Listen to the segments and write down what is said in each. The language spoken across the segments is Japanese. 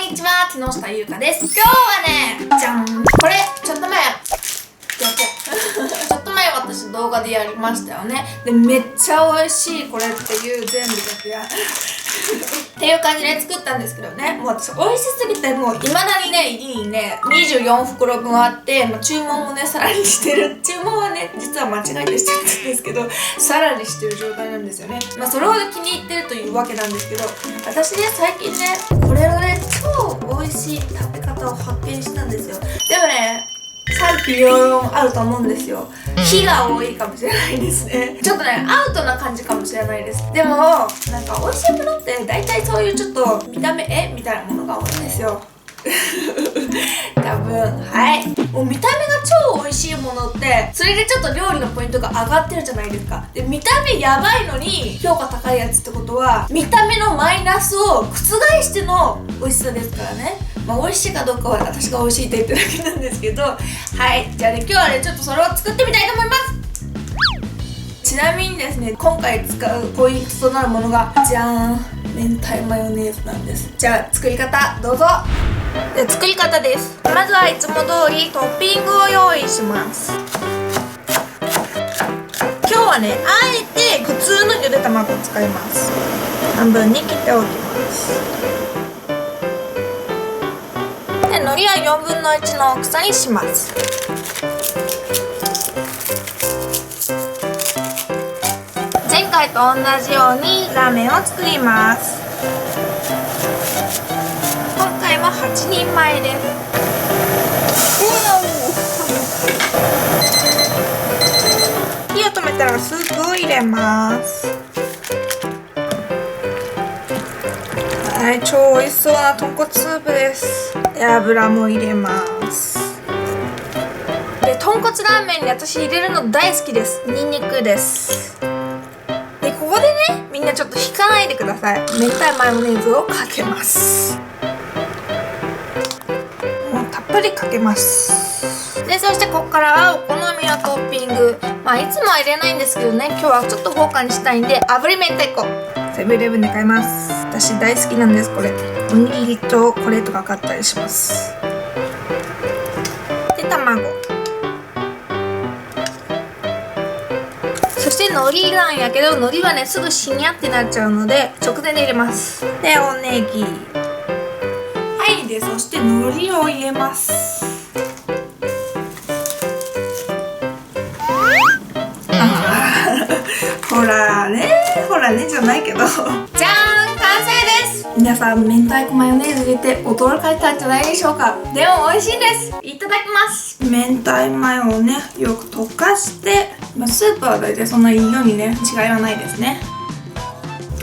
にちは、木下ゆうかです。今日はね、じゃん、これちょっと前ちょっと前私動画でやりましたよね。で、めっちゃ美味しいこれっていう全部楽屋っていう感じで作ったんですけどね、もう私美味しすぎて、もう未だにね、家にね24袋分あって、注文もねさらにしてる。注文はね実は間違えてしちゃったんですけど、さらにしてる状態なんですよね。それほど気に入ってるというわけなんですけど、私ね最近ねこれのね超美味しい食べ方を発見したんですよ。でもね賛否両論あると思うんですよ。火が多いかもしれないですね。ちょっとねアウトな感じかもしれないです。でもなんか美味しいものって大体そういうちょっと見た目みたいなものが多いんですよ多分はい。もう見た目が超美味しいものって、それでちょっと料理のポイントが上がってるじゃないですか。で見た目やばいのに評価高いやつってことは、見た目のマイナスを覆しての美味しさですからね。美味しいかどうかは私が美味しいと言ってるだけなんですけど、はい。じゃあね今日はねちょっとそれを作ってみたいと思います。ちなみにですね、今回使うポイントとなるものがじゃーん、明太マヨネーズなんです。じゃあ作り方どうぞ。で作り方です。まずはいつも通りトッピングを用意します。今日はねあえて普通のゆで卵を使います。半分に切っておきます。で海苔は4分の1の大きさにします。前回と同じようにラーメンを作ります。今回は8人前です。火を止めたらスープを入れます。はい、超美味しそうな豚骨スープです。で油も入れます。で豚骨ラーメンに私入れるの大好きです。ニンニクです。でここでねみんなちょっと引かないでください。明太マヨネーズをかけます。もうたっぷりかけます。でそしてここからはお好みのトッピング、いつもは入れないんですけどね、今日はちょっと豪華にしたいんで炙り明太子、セブンイレブンで買います。私大好きなんです。これおにぎりとこれとか買ったりします。で卵、そして海苔なんやけど、海苔はねすぐしにゃってなっちゃうので直前で入れます。でおネギ、はい。でそして海苔を入れます。ほらねじゃないけどじゃーん、完成です。皆さん明太子マヨネーズ入れて驚かれたんじゃないでしょうか。でも美味しいです。いただきます。明太マヨをねよく溶かして、スープは大体そんなに色にね違いはないですね。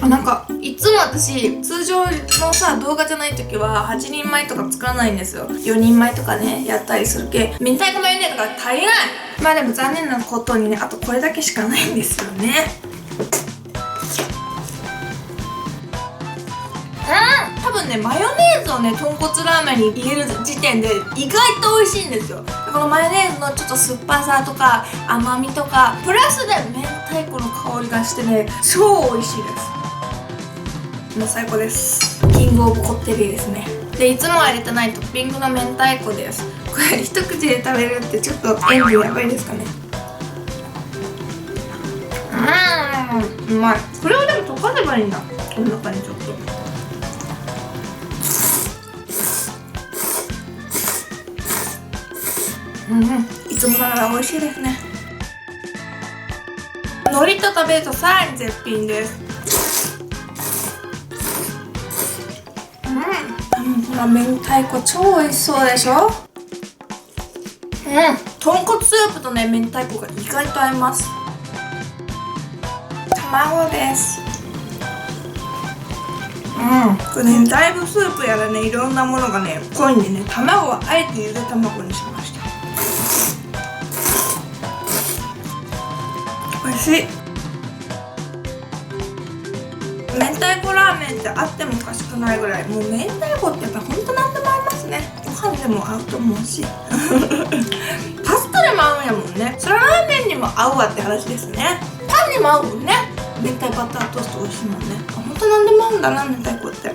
なんかいつも私通常の動画じゃない時は8人前とか作らないんですよ。4人前とかねやったりするけ、明太子マヨネーズが足りない。でも残念なことにねあとこれだけしかないんですよね。多分ねマヨネーズをね豚骨ラーメンに入れる時点で意外と美味しいんですよ。このマヨネーズのちょっと酸っぱさとか甘みとかプラスで明太子の香りがしてね超美味しいです。もう最高です。キングオブこってりですね。でいつもは入れてないトッピングの明太子です。これ一口で食べるってちょっと塩分やばいですかね。うまい。これをでも溶かせばいいんだ。この中にちょっといつもながら美味しいですね。海苔と食べるとさらに絶品です。ほら明太子超美味しそうでしょ。豚骨スープとね明太子が意外と合います。卵です。これねだいぶスープやらねいろんなものがね濃いんでね、卵はあえてゆで卵にしました。美味しい。明太子ラーメンってあってもおかしくないぐらい、もう明太子ってやっぱほんと何でも合いますね。ご飯でも合うと思うしパスタでも合うんやもんね。それはラーメンにも合うわって話ですね。パンにも合うもんね。明太バタートースト美味しいもんね。ほんと何でも合うんだな明太子って。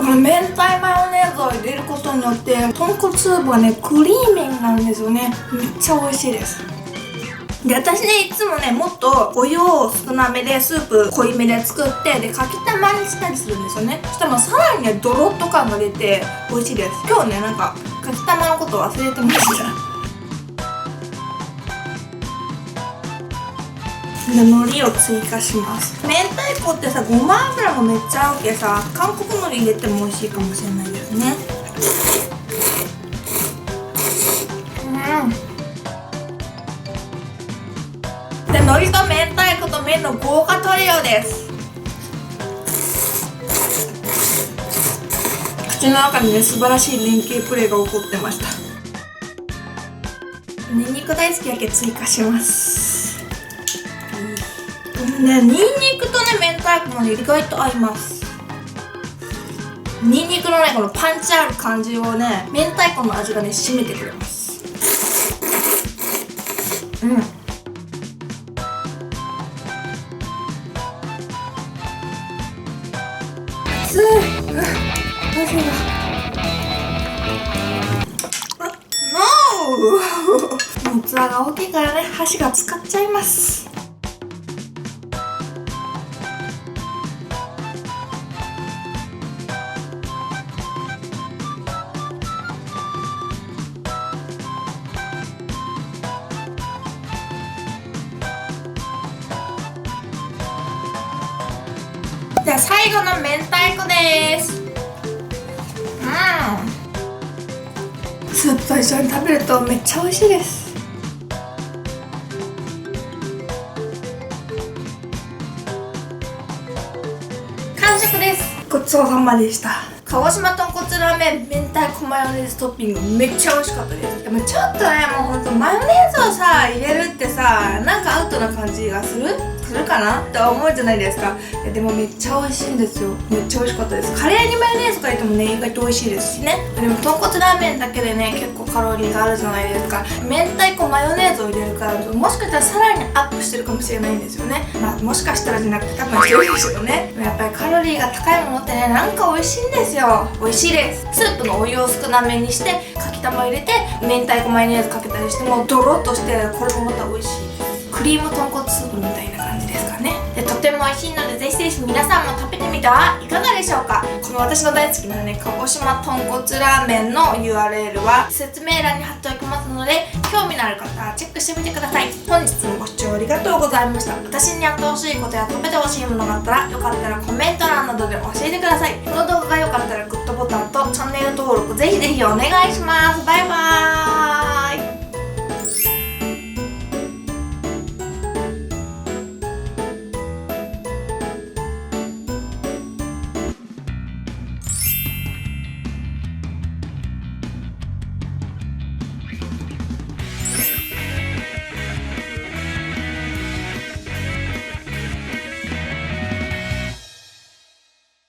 この明太マヨネーズを入れることによって豚骨スープがねクリーミーになるんですよね。めっちゃ美味しいです。で、私ね、いつもね、もっとお湯を少なめでスープ濃いめで作ってでかきたまにしたりするんですよね。そしたらさらにねドロッと感が出て美味しいです。今日ね、なんかかきたまのこと忘れてましたで、海苔を追加します。明太子ってさ、ごま油もめっちゃ合うけさ、韓国海苔入れても美味しいかもしれないですね。で、海苔と明太子と麺の豪華トリオです。口の中にね、素晴らしい連携プレーが起こってました。ニンニク大好きやけ追加します。ね、ニンニクとね、明太子もね、意外と合います。ニンニクのね、このパンチある感じをね、明太子の味がね、締めてくれます。熱い。器が大きいからね、箸が使っちゃいます。じゃあ最後の明太子です。スープと一緒に食べるとめっちゃ美味しいです。完食です。ごちそうさまでした。鹿児島豚骨ラーメン明太子マヨネーズトッピングめっちゃ美味しかったです。でもちょっとね、もうほんとマヨネーズをさ入れるってさ、なんかアウトな感じがするかなって思うじゃないですか。いやでもめっちゃ美味しいんですよ。めっちゃ美味しかったです。カレーにマヨネーズとか入れてもね、意外と美味しいですしね。でも豚骨ラーメンだけでね、結構カロリーがあるじゃないですか。明太子マヨネーズを入れるから、もしかしたらさらにアップしてるかもしれないんですよね。まあもしかしたらじゃなくて多分してるでしょうね。やっぱりカロリーが高いものってね、なんか美味しいんですよ。美味しいです。スープのお湯を少なめにしてかきたま入れて明太子マヨネーズかけたりしてもドロッとして、これもまた美味しい。クリーム豚骨スープみたいな感じですかね。で、とても美味しいのでぜひぜひ皆さんも食べてみてはいかがでしょうか。この私の大好きなね、鹿児島豚骨ラーメンの URL は説明欄に貼っておきますので、興味のある方はチェックしてみてください。本日もご視聴ありがとうございました。私にやってほしいことや食べてほしいものがあったら、よかったらコメント欄などで教えてください。この動画が良かったらグッドボタンとチャンネル登録ぜひぜひお願いします。バイバーイ。